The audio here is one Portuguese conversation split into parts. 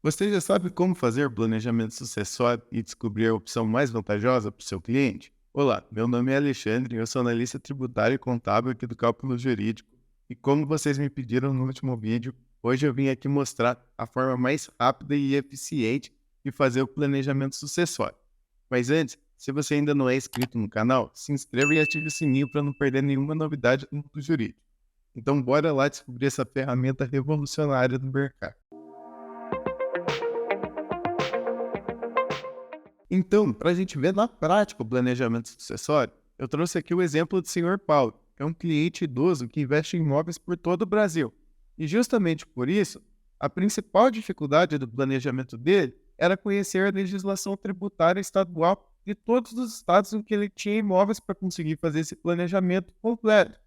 Você já sabe como fazer o planejamento sucessório e descobrir a opção mais vantajosa para o seu cliente? Olá, meu nome é Alexandre, eu sou analista tributário e contábil aqui do Cálculo Jurídico. E como vocês me pediram no último vídeo, hoje eu vim aqui mostrar a forma mais rápida e eficiente de fazer o planejamento sucessório. Mas antes, se você ainda não é inscrito no canal, se inscreva e ative o sininho para não perder nenhuma novidade do mundo jurídico. Então bora lá descobrir essa ferramenta revolucionária do mercado. Então, para a gente ver na prática o planejamento sucessório, eu trouxe aqui o exemplo do senhor Paulo, que é um cliente idoso que investe em imóveis por todo o Brasil. E justamente por isso, a principal dificuldade do planejamento dele era conhecer a legislação tributária estadual de todos os estados em que ele tinha imóveis para conseguir fazer esse planejamento completo.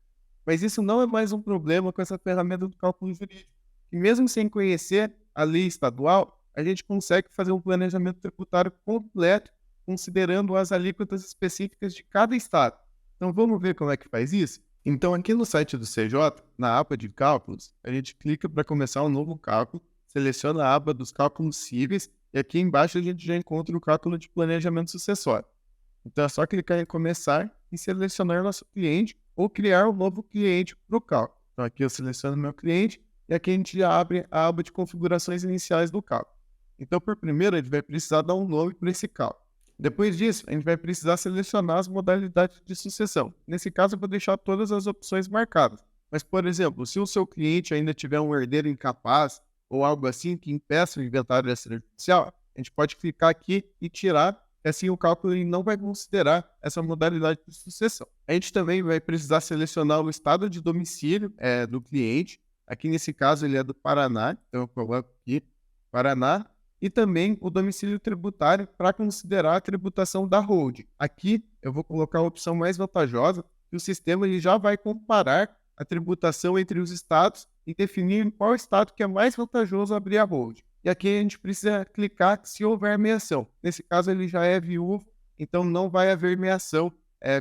Mas isso não é mais um problema com essa ferramenta do cálculo jurídico. E mesmo sem conhecer a lei estadual, a gente consegue fazer um planejamento tributário completo, considerando as alíquotas específicas de cada estado. Então vamos ver como é que faz isso? Então aqui no site do CJ, na aba de cálculos, a gente clica para começar um novo cálculo, seleciona a aba dos cálculos cíveis e aqui embaixo a gente já encontra o cálculo de planejamento sucessório. Então é só clicar em começar e selecionar nosso cliente ou criar um novo cliente para o cálculo. Então aqui eu seleciono meu cliente e aqui a gente já abre a aba de configurações iniciais do cálculo. Então, por primeiro, a gente vai precisar dar um nome para esse cálculo. Depois disso, a gente vai precisar selecionar as modalidades de sucessão. Nesse caso, eu vou deixar todas as opções marcadas. Mas, por exemplo, se o seu cliente ainda tiver um herdeiro incapaz ou algo assim que impeça o inventário extrajudicial, a gente pode clicar aqui e tirar, e assim o cálculo ele não vai considerar essa modalidade de sucessão. A gente também vai precisar selecionar o estado de domicílio do cliente. Aqui nesse caso ele é do Paraná, então eu coloco aqui Paraná. E também o domicílio tributário para considerar a tributação da holding. Aqui eu vou colocar a opção mais vantajosa, que o sistema ele já vai comparar a tributação entre os estados e definir em qual estado que é mais vantajoso abrir a holding. E aqui a gente precisa clicar se houver meação. Nesse caso ele já é viúvo, então não vai haver meação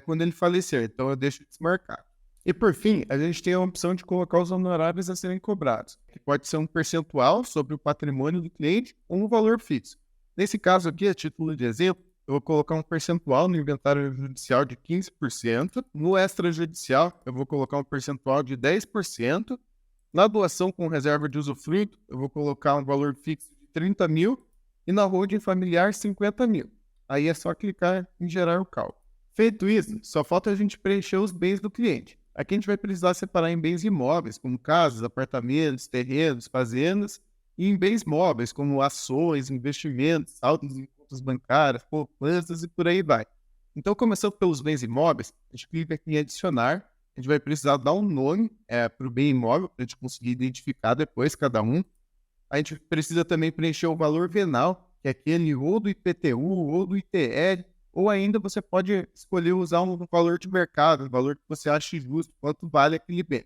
quando ele falecer, então eu deixo desmarcado. E por fim, a gente tem a opção de colocar os honorários a serem cobrados, que pode ser um percentual sobre o patrimônio do cliente ou um valor fixo. Nesse caso aqui, a título de exemplo, eu vou colocar um percentual no inventário judicial de 15%, no extrajudicial eu vou colocar um percentual de 10%, na doação com reserva de usufruto eu vou colocar um valor fixo de 30 mil e na holding familiar 50 mil. Aí é só clicar em gerar o cálculo. Feito isso, só falta a gente preencher os bens do cliente. Aqui a gente vai precisar separar em bens imóveis, como casas, apartamentos, terrenos, fazendas, e em bens móveis, como ações, investimentos, saldos em contas bancárias, poupanças e por aí vai. Então, começando pelos bens imóveis, a gente clica aqui em adicionar, a gente vai precisar dar um nome para o bem imóvel, para a gente conseguir identificar depois cada um. A gente precisa também preencher o valor venal, que é aquele ou do IPTU ou do ITR, ou ainda você pode escolher usar um valor de mercado, um valor que você ache justo, quanto vale aquele bem.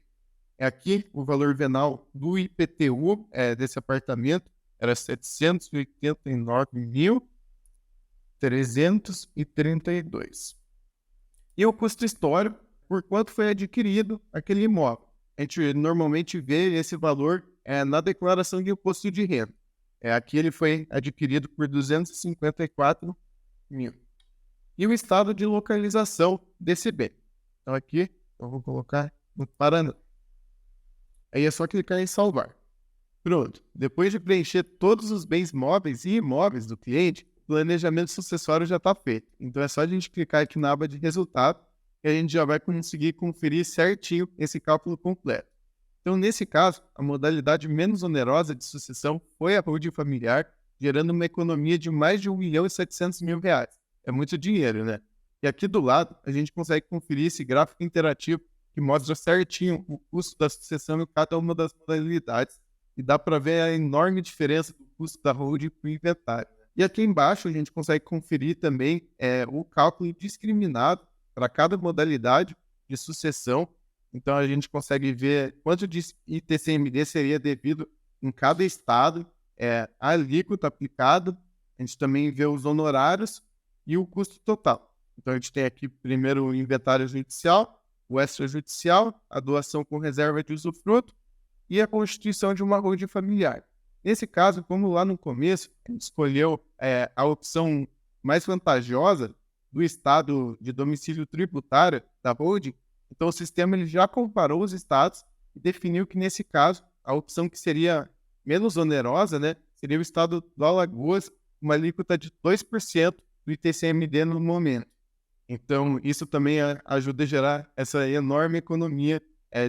Aqui, o valor venal do IPTU desse apartamento era R$ 789.332. E o custo histórico, por quanto foi adquirido aquele imóvel. A gente normalmente vê esse valor na declaração de imposto de renda. Aqui ele foi adquirido por 254 mil. E o estado de localização desse bem. Então aqui eu vou colocar no Paraná. Aí é só clicar em salvar. Pronto. Depois de preencher todos os bens móveis e imóveis do cliente, o planejamento sucessório já está feito. Então é só a gente clicar aqui na aba de resultado e a gente já vai conseguir conferir certinho esse cálculo completo. Então nesse caso, a modalidade menos onerosa de sucessão foi a holding familiar, gerando uma economia de mais de R$ 1.700.000. É muito dinheiro, né? E aqui do lado, a gente consegue conferir esse gráfico interativo que mostra certinho o custo da sucessão em cada uma das modalidades. E dá para ver a enorme diferença do custo da holding para o inventário. E aqui embaixo, a gente consegue conferir também o cálculo indiscriminado para cada modalidade de sucessão. Então, a gente consegue ver quanto de ITCMD seria devido em cada estado, a alíquota aplicada. A gente também vê os honorários e o custo total. Então, a gente tem aqui primeiro o inventário judicial, o extrajudicial, a doação com reserva de usufruto e a constituição de uma holding familiar. Nesse caso, como lá no começo, ele escolheu a opção mais vantajosa do estado de domicílio tributário da holding, então o sistema ele já comparou os estados e definiu que, nesse caso, a opção que seria menos onerosa, né, seria o estado do Alagoas, uma alíquota de 2% do ITCMD no momento. Então, isso também ajuda a gerar essa enorme economia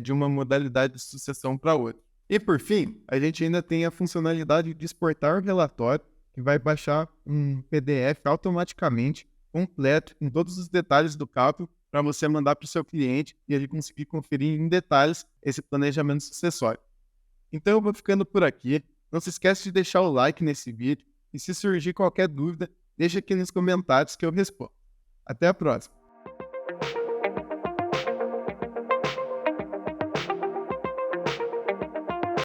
de uma modalidade de sucessão para outra. E, por fim, a gente ainda tem a funcionalidade de exportar o relatório, que vai baixar um PDF automaticamente, completo, com todos os detalhes do cálculo, para você mandar para o seu cliente e ele conseguir conferir em detalhes esse planejamento sucessório. Então, eu vou ficando por aqui. Não se esqueça de deixar o like nesse vídeo e, se surgir qualquer dúvida, deixa aqui nos comentários que eu respondo. Até a próxima!